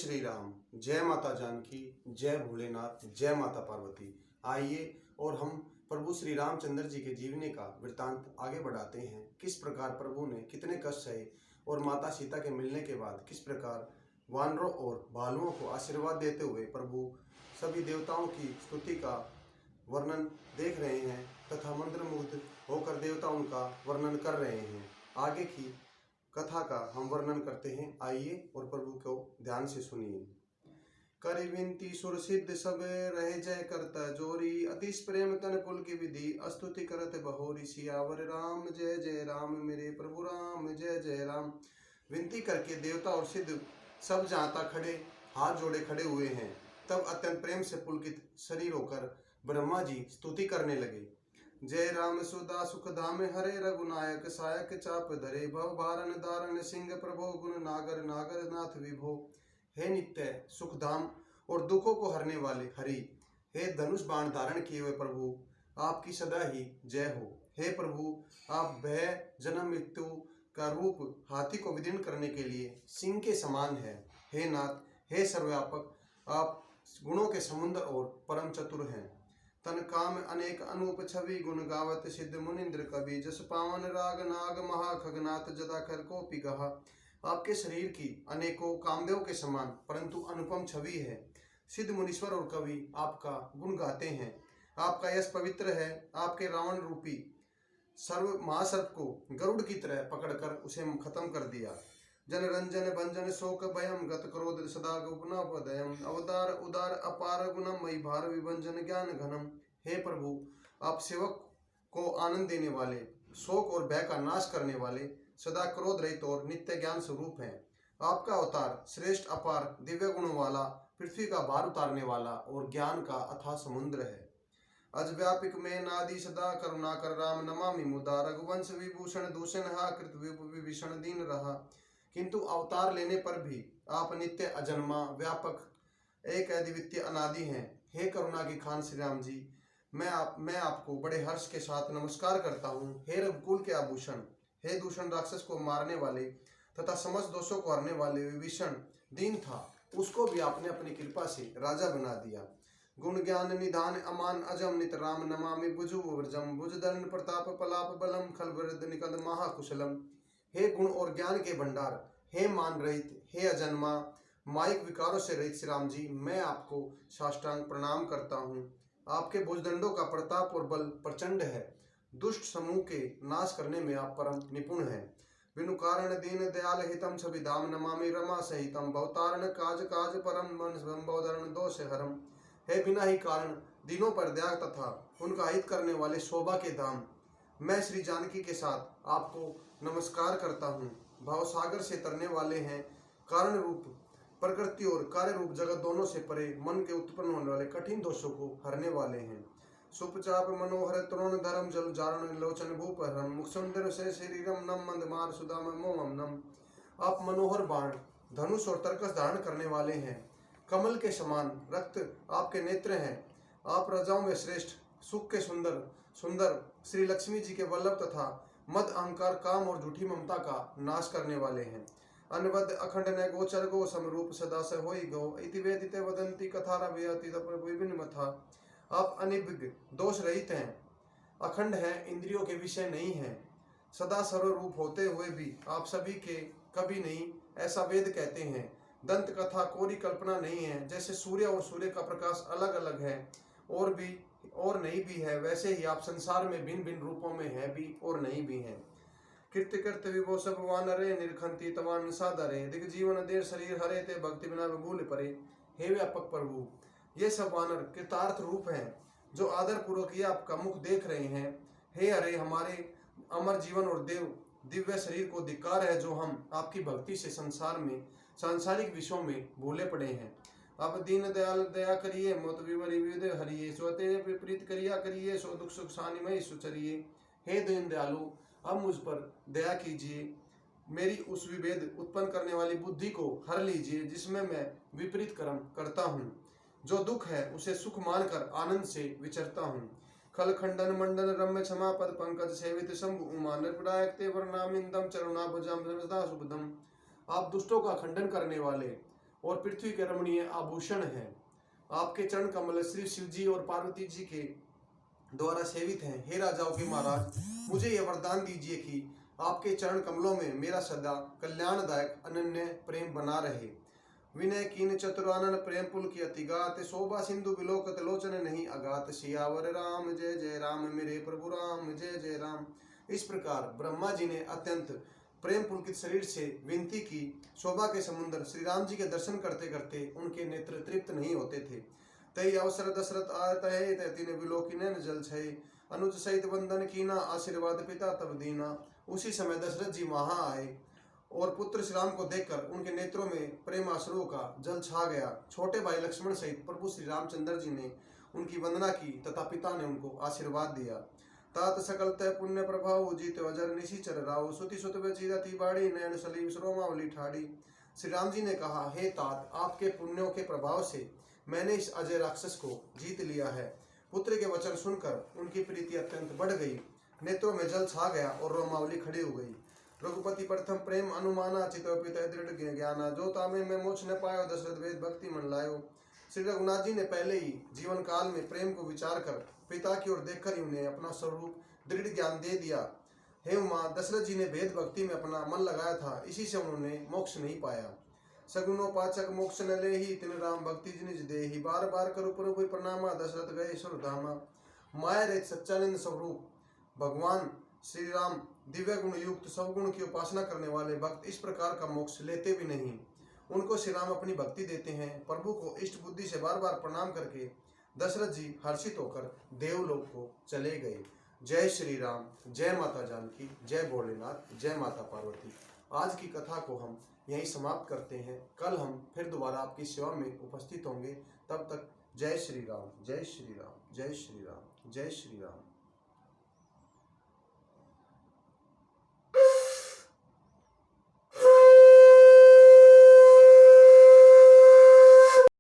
श्री राम। जय माता जानकी, जय भोलेनाथ, जय माता पार्वती। आइए और हम प्रभु श्री रामचंद्र जी के जीवनी का वृत्तांत आगे बढ़ाते हैं। किस प्रकार प्रभु ने कितने कष्ट सहे और माता सीता के मिलने के बाद किस प्रकार वानरों और भालुओं को आशीर्वाद देते हुए प्रभु सभी देवताओं की स्तुति का वर्णन देख रहे हैं तथा मंत्रमुग्ध होकर देवता उनका वर्णन कर रहे हैं। आगे की कथा का हम वर्णन करते हैं। आइए और प्रभु को ध्यान से सुनिए। करि विनती सुर सिद्ध सब रहे जय करता जोरी, अतिश प्रेम तन पुल की विधि अस्तुति करत बहोरी। सियावर राम जय जय राम, मेरे प्रभु राम जय जय राम। विनती करके देवता और सिद्ध सब जहाँ खड़े हाथ जोड़े खड़े हुए हैं। तब अत्यंत प्रेम से पुलकित शरीर होकर ब्रह्मा जी स्तुति करने लगे। जय राम सुदा सुख धाम हरे, रघुनायक सायक चाप धरे। भव भारन दारण सिंह प्रभो, गुण नागर नागर नाथ विभो। हे नित्य सुखधाम और दुखों को हरने वाले हरि, हे धनुष बाण धारण किए हुए प्रभु, आपकी सदा ही जय हो। हे प्रभु, आप भय जन्म मृत्यु का रूप हाथी को विदीर्ण करने के लिए सिंह के समान है। हे नाथ, हे सर्वव्यापक, आप गुणों के समुद्र और परम चतुर हैं। तन काम अनेक अनूप छवि, गुण गावत सिद्ध मुनिंद्र कवि। जस पावन राग नाग महा खगनाथ, जदा कर को पिगहा। आपके शरीर की अनेकों कामदेव के समान परंतु अनुपम छवि है। सिद्ध मुनीश्वर और कवि आपका गुण गाते हैं। आपका यश पवित्र है। आपके रावण रूपी सर्व महासर्प को गरुड़ की तरह पकड़कर उसे खत्म कर दिया। जन रंजन भंजन शोक भयम, गत क्रोध सदा गुपनापदयम। अवतार उदार अपार गुणम, मई भार विभंजन ज्ञान घनम। हे प्रभु, आप सेवक को आनंद देने वाले, शोक और भय का नाश करने वाले, सदा क्रोध रहित और नित्य ज्ञान स्वरूप हैं। आपका अवतार श्रेष्ठ अपार दिव्य गुणों वाला, पृथ्वी का भार उतारने वाला और ज्ञान का अथाह समुद्र है। अजव्यापिक में नादि सदा करुणा कर, राम नमामि मुदा। रघुवंश विभूषण दूषण हा, कृत विभीषण दीन रहा। किंतु अवतार लेने पर भी आप नित्य अजन्मा व्यापक एक अद्वितीय अनादि हैं। हे करुणा की खान श्री राम जी, मैं आपको बड़े हर्ष के साथ नमस्कार करता हूँ। हे रघुकुल के आभूषण, हे दूषण राक्षस को मारने वाले तथा समस्त दोषों को हरने वाले। विभीषण दीन था, उसको भी आपने अपनी कृपा से राजा बना दिया। गुण ज्ञान निधान अमान अजम, नित राम नमामि भुजु व्रजम। भुजधरण प्रताप पलाप बलम, खल वृद्ध निकद महाकुशलम। हे गुण और ज्ञान के भंडार, हे मान रहित, हे अजन्मा माइक विकारों से रहित श्री राम जी, मैं आपको साष्टांग प्रणाम करता हूँ। आपके भुजदंडों का प्रताप और बल प्रचंड है। दुष्ट समूह के नाश करने में आप परम निपुण हैं। बिनु कारण दीन दयाल हितम, सभी धाम नमामि रमा सहितम। भवतारण काज काज परम, संबोधरण दोष हरम। हे बिना ही कारण दीनों पर दया तथा उनका हित करने वाले शोभा के धाम, मैं श्री जानकी के साथ आपको नमस्कार करता हूँ। भाव सागर से तरने वाले हैं, कारण रूप प्रकृति और कार्य रूप जगत दोनों से परे, मन के उत्पन्न होने वाले कठिन दोषों को हरने वाले हैं। सुपचाप मनोहर तरुण धर्म, जल जारण लोचन भूपहरम। मुख सुंदर से शरीरम, नम मंद मार सुदाम मोमम नम। आप मनोहर बाण धनुष और तरकस धारण करने वाले हैं। कमल के समान रक्त आपके नेत्र हैं। आप राजाओं में श्रेष्ठ, सुख के सुंदर सुंदर श्री लक्ष्मी जी के वल्लभ तथा मद अहंकार काम और झूठी ममता का नाश करने वाले हैं। अनवद अखंड न गोचर गो, समरूप सदा से होई गो। इति वेदिते वदंती कथा विभिन्न मथा। आप अनिभिज्ञ दोष रहित हैं, अखंड हैं, इंद्रियों के विषय नहीं हैं, सदा सर्वरूप होते हुए भी आप सभी के कभी नहीं, ऐसा वेद कहते हैं। दंत कथा कोरी कल्पना नहीं है। जैसे सूर्य और सूर्य का प्रकाश अलग अलग है और भी और नहीं भी है, वैसे ही आप संसार में भिन्न भिन्न रूपों में है भी और नहीं भी हैं। कृत्य कृत्य विभो सब वानरे, निरखंती तवान सादरे। दिग जीवन देर शरीर हरे, ते भक्ति बिना भूल परे। हे व्यापक प्रभु, ये सब वानर कृतार्थ रूप हैं जो आदर पूर्वक ये आपका मुख देख रहे हैं। हे हरे, हमारे अमर जीवन और देव दिव्य शरीर को धिक्कार है जो हम आपकी भक्ति से संसार में सांसारिक विषयों में भूले पड़े हैं। अब दीन दयाल दया करिए, मोत विमरि विद हरिये। स्वते विपरीत करिया करिए, सो दुख सुख सानिमय सुचरिए। हे दीन दयालु, अब मुझ पर दया कीजिए, मेरी उस विभेद उत्पन्न करने वाली बुद्धि को हर लीजिए जिसमें मैं विपरीत कर्म करता हूँ। जो दुख है उसे सुख मानकर आनंद से विचरता हूँ। खल खंडन मंडन रम्य क्षमा पद पंकज सेवित शंभु उमा, नृपनायक ते वर्णामिंदम चरुणाभुजम सदा शुभदम। आप दुष्टों का खंडन करने वाले और पृथ्वी के रमणीय आभूषण हैं। आपके चरण कमल श्री शिव जी और पार्वती जी के द्वारा सेवित हैं। हे राजाओं के महाराज, मुझे यह वरदान दीजिए कि आपके चरण कमलों में मेरा सदा कल्याणदायक अनन्य प्रेम बना रहे। विनय कीन चतुरानन प्रेम पुल की अतिगात, शोभा सिंधु बिलोकत लोचन नहीं अगात। सियावर राम जय जय राम, मेरे प्रभु राम जय जय राम। इस प्रकार ब्रह्मा जी ने अत्यंत प्रेम पुलकित शरीर से विनती की। शोभा के समुद्र श्री राम जी के दर्शन करते करते उनके नेत्र तृप्त नहीं होते थे। तय अवसर दशरथ आत है, तीन विलोकिन जल छय। अनुज सहित वंदन कीना, आशीर्वाद पिता तब दीना। उसी समय दशरथ जी वहां आए और पुत्र श्री राम को देखकर उनके नेत्रों में प्रेम आश्रुओं का जल छा गया। छोटे भाई लक्ष्मण सहित प्रभु श्री रामचंद्र जी ने उनकी वंदना की तथा पिता ने उनको आशीर्वाद दिया। तात सकल तय पुण्य प्रभाव, जीत अजर निशिचर राव। सुति सुत बेचीरती बाड़ी, नयन सलीब श्रोमावली ठाड़ी। श्री राम जी ने कहा, हे तात, आपके पुण्यों के प्रभाव से मैंने इस अजय राक्षस को जीत लिया है। पुत्र के वचन सुनकर उनकी प्रीति अत्यंत बढ़ गई, नेत्रों में जल छा गया और रोमावली खड़ी हो गई। रघुपति प्रथम प्रेम अनुमाना, चितोपित दृढ़ ज्ञाना। जो तामे में मोक्ष न पायो, दशरथ वेद भक्ति मन लायो। श्री रघुनाथ जी ने पहले ही जीवन काल में प्रेम को विचार कर पिता की ओर देखकर ही उन्हें अपना स्वरूप दृढ़ ज्ञान दे दिया। हे उमा, दशरथ जी ने भेद भक्ति में अपना मन लगाया था, इसी से उन्होंने मोक्ष नहीं पाया। सगुनो पाचक मोक्ष न लेहि, तिन राम भक्ति निज देहि। बार बार करु प्रभु प्रणामा, दशरथ गए सुरधामा। माया रहित सच्चानंद स्वरूप भगवान श्री राम दिव्य गुण युक्त सवगुण की उपासना करने वाले भक्त इस प्रकार का मोक्ष लेते भी नहीं। उनको श्री राम अपनी भक्ति देते हैं। प्रभु को इष्ट बुद्धि से बार बार प्रणाम करके दशरथ जी हर्षित होकर देवलोक को चले गए। जय श्री राम, जय माता जानकी, जय भोलेनाथ, जय माता पार्वती। आज की कथा को हम यहीं समाप्त करते हैं। कल हम फिर दोबारा आपकी सेवा में उपस्थित होंगे। तब तक जय श्री राम, जय श्री राम, जय श्री राम, जय श्री राम।